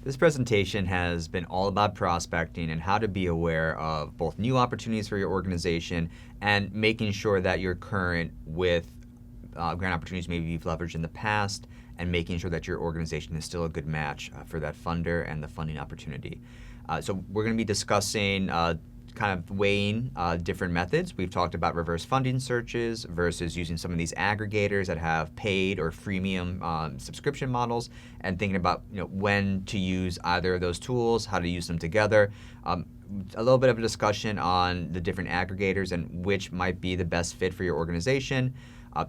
This presentation has been all about prospecting and how to be aware of both new opportunities for your organization and making sure that you're current with grant opportunities maybe you've leveraged in the past and making sure that your organization is still a good match for that funder and the funding opportunity. So we're going to be discussing kind of weighing different methods. We've talked about reverse funding searches versus using some of these aggregators that have paid or freemium subscription models, and thinking about when to use either of those tools, how to use them together. A little bit of a discussion on the different aggregators and which might be the best fit for your organization.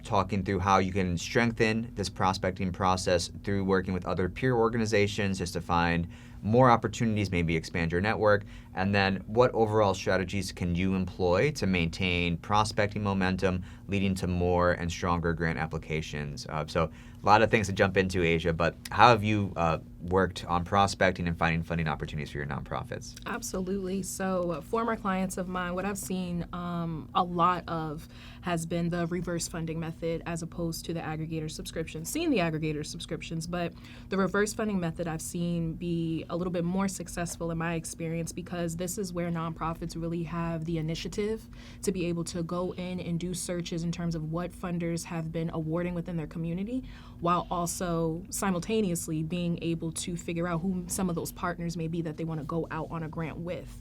Talking through how you can strengthen this prospecting process through working with other peer organizations just to find more opportunities, maybe expand your network, and then what overall strategies can you employ to maintain prospecting momentum, leading to more and stronger grant applications. So a lot of things to jump into, Asia, but how have you worked on prospecting and finding funding opportunities for your nonprofits? Absolutely. So former clients of mine, what I've seen a lot of has been the reverse funding method as opposed to the aggregator subscriptions. Seen the aggregator subscriptions, but the reverse funding method I've seen be a little bit more successful in my experience, because this is where nonprofits really have the initiative to be able to go in and do searches in terms of what funders have been awarding within their community, while also simultaneously being able to figure out who some of those partners may be that they want to go out on a grant with.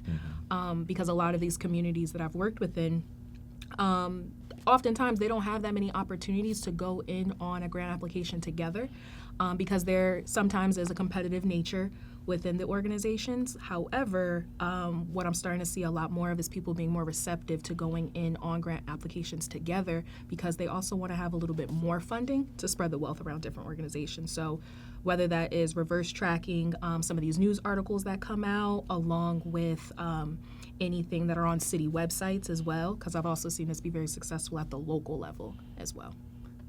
Because a lot of these communities that I've worked within, oftentimes they don't have that many opportunities to go in on a grant application together, because there sometimes is a competitive nature within the organizations. However, what I'm starting to see a lot more of is people being more receptive to going in on grant applications together, because they also want to have a little bit more funding to spread the wealth around different organizations. So whether that is reverse tracking some of these news articles that come out, along with anything that are on city websites as well, because I've also seen this be very successful at the local level as well.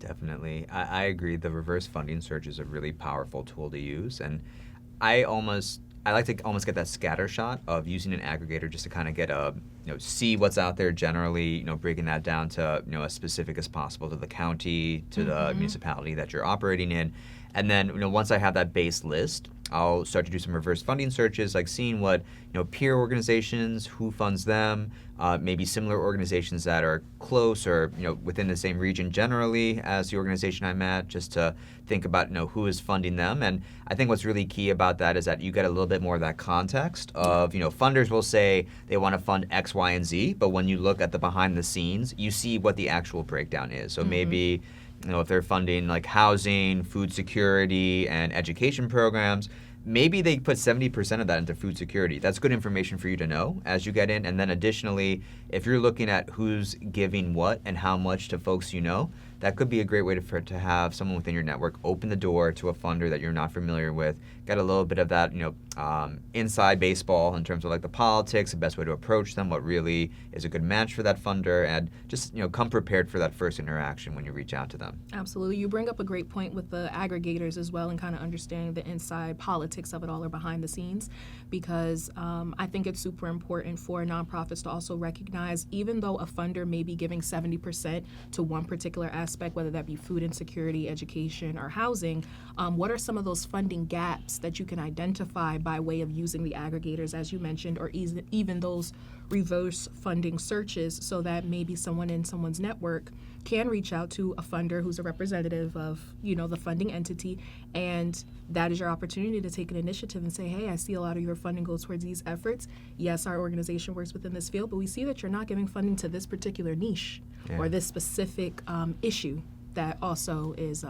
Definitely. I agree. The reverse funding search is a really powerful tool to use, and I like to almost get that scatter shot of using an aggregator just to kind of get see what's out there generally, breaking that down to, as specific as possible to the county, to the municipality that you're operating in. And then, once I have that base list, I'll start to do some reverse funding searches, like seeing what, peer organizations, who funds them, maybe similar organizations that are close or, within the same region generally as the organization I'm at, just to think about, who is funding them. And I think what's really key about that is that you get a little bit more of that context of, funders will say they want to fund X, Y, and Z, but when you look at the behind the scenes, you see what the actual breakdown is. So maybe, if they're funding like housing, food security, and education programs, maybe they put 70% of that into food security. That's good information for you to know as you get in. And then additionally, if you're looking at who's giving what and how much to folks that could be a great way to have someone within your network open the door to a funder that you're not familiar with, get a little bit of that, inside baseball in terms of like the politics, the best way to approach them, what really is a good match for that funder, and just, come prepared for that first interaction when you reach out to them. Absolutely. You bring up a great point with the aggregators as well, and kind of understanding the inside politics of it all or behind the scenes, because I think it's super important for nonprofits to also recognize, even though a funder may be giving 70% to one particular aspect, whether that be food insecurity, education, or housing, what are some of those funding gaps that you can identify by way of using the aggregators, as you mentioned, or even those reverse funding searches, so that maybe someone in someone's network can reach out to a funder who's a representative of, the funding entity, and that is your opportunity to take an initiative and say, hey, I see a lot of your funding goes towards these efforts. Yes, our organization works within this field, but we see that you're not giving funding to this particular niche or this specific issue that also is,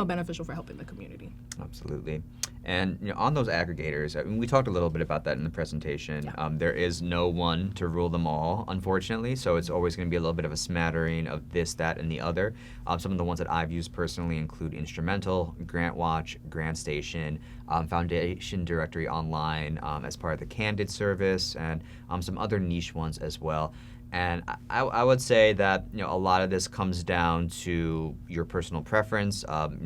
beneficial for helping the community. Absolutely. And on those aggregators, we talked a little bit about that in the presentation. Yeah. There is no one to rule them all, unfortunately, so it's always going to be a little bit of a smattering of this, that, and the other. Some of the ones that I've used personally include Instrumental, GrantWatch, GrantStation, Foundation Directory Online as part of the Candid service, and some other niche ones as well. And I would say that a lot of this comes down to your personal preference.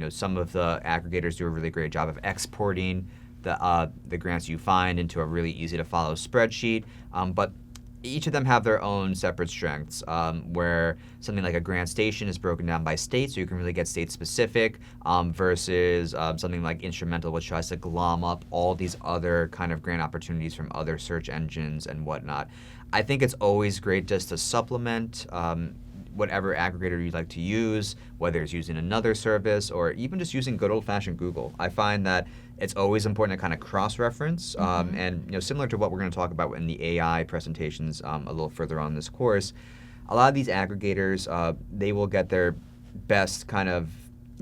Some of the aggregators do a really great job of exporting the grants you find into a really easy to follow spreadsheet. But each of them have their own separate strengths, where something like a grant station is broken down by state, so you can really get state specific, versus something like Instrumental, which tries to glom up all these other kind of grant opportunities from other search engines and whatnot. I think it's always great just to supplement whatever aggregator you'd like to use, whether it's using another service or even just using good old-fashioned Google. I find that it's always important to kind of cross-reference, and similar to what we're going to talk about in the AI presentations a little further on this course. A lot of these aggregators, they will get their best kind of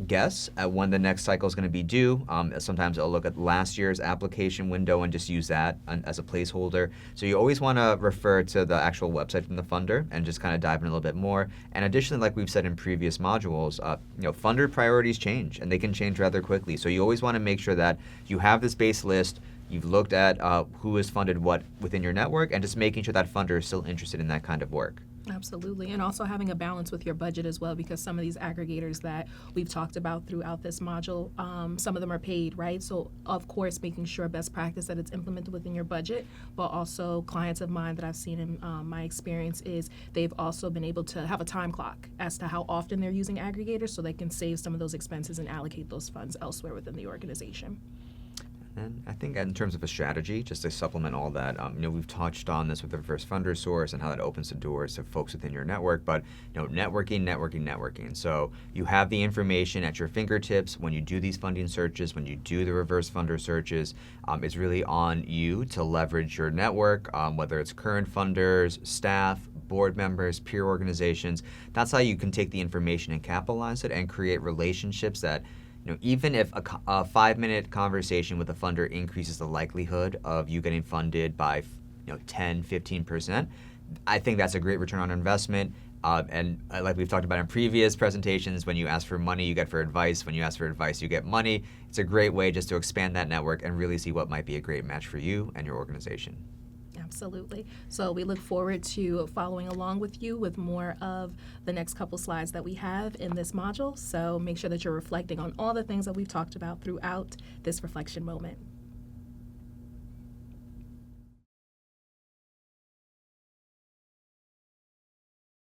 guess at when the next cycle is going to be due. Sometimes it'll look at last year's application window and just use that as a placeholder. So you always want to refer to the actual website from the funder and just kind of dive in a little bit more. And additionally, like we've said in previous modules, funder priorities change, and they can change rather quickly. So you always want to make sure that you have this base list, you've looked at who has funded what within your network, and just making sure that funder is still interested in that kind of work. Absolutely. And also having a balance with your budget as well, because some of these aggregators that we've talked about throughout this module, some of them are paid, right? So, of course, making sure best practice that it's implemented within your budget, but also clients of mine that I've seen in my experience is they've also been able to have a time clock as to how often they're using aggregators so they can save some of those expenses and allocate those funds elsewhere within the organization. And I think in terms of a strategy, just to supplement all that, we've touched on this with the reverse funder source and how that opens the doors to folks within your network, but networking. So you have the information at your fingertips when you do these funding searches, when you do the reverse funder searches. It's really on you to leverage your network, whether it's current funders, staff, board members, peer organizations. That's how you can take the information and capitalize it and create relationships that even if a 5-minute conversation with a funder increases the likelihood of you getting funded by 10, 15%, I think that's a great return on investment. And like we've talked about in previous presentations, when you ask for money, you get for advice. When you ask for advice, you get money. It's a great way just to expand that network and really see what might be a great match for you and your organization. Absolutely. So we look forward to following along with you with more of the next couple slides that we have in this module. So make sure that you're reflecting on all the things that we've talked about throughout this reflection moment.